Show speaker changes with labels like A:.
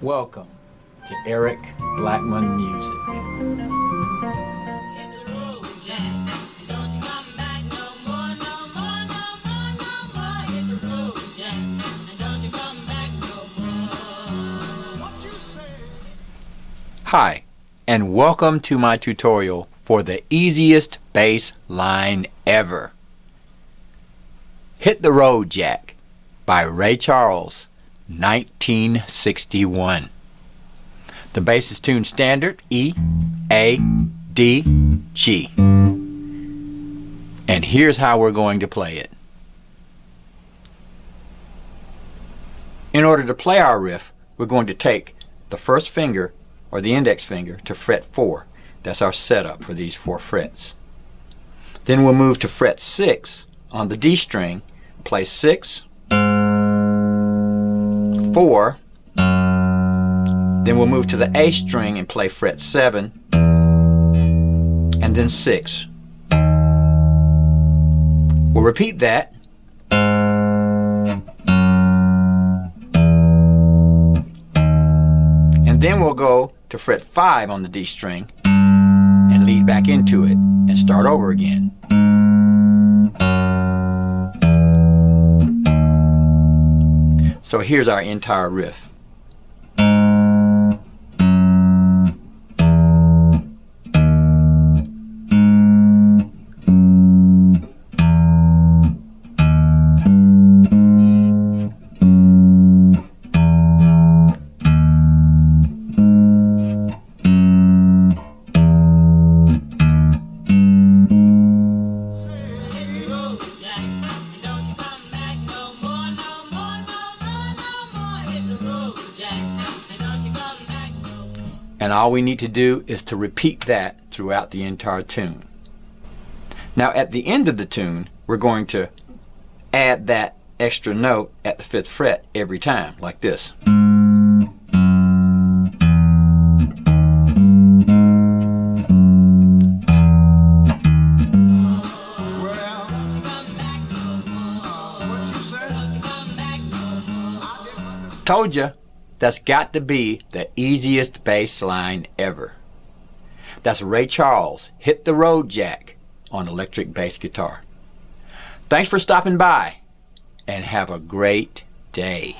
A: Welcome to Eric Blackmon Music. Hi, and welcome to my tutorial for the easiest bass line ever. Hit the Road Jack by Ray Charles, 1961. The bass is tuned standard E, A, D, G. And here's how we're going to play it. In order to play our riff, we're going to take the first finger or the index finger to fret 4. That's our setup for these 4 frets. Then we'll move to fret 6 on the D string, play 6, 4, then we'll move to the A string and play fret 7, and then 6. We'll repeat that, and then we'll go to fret 5 on the D string and lead back into it and start over again. So here's our entire riff. And all we need to do is to repeat that throughout the entire tune. Now at the end of the tune, we're going to add that extra note at the 5th fret every time, like this. Told ya. That's got to be the easiest bass line ever. That's Ray Charles, Hit the Road Jack on electric bass guitar. Thanks for stopping by, and have a great day.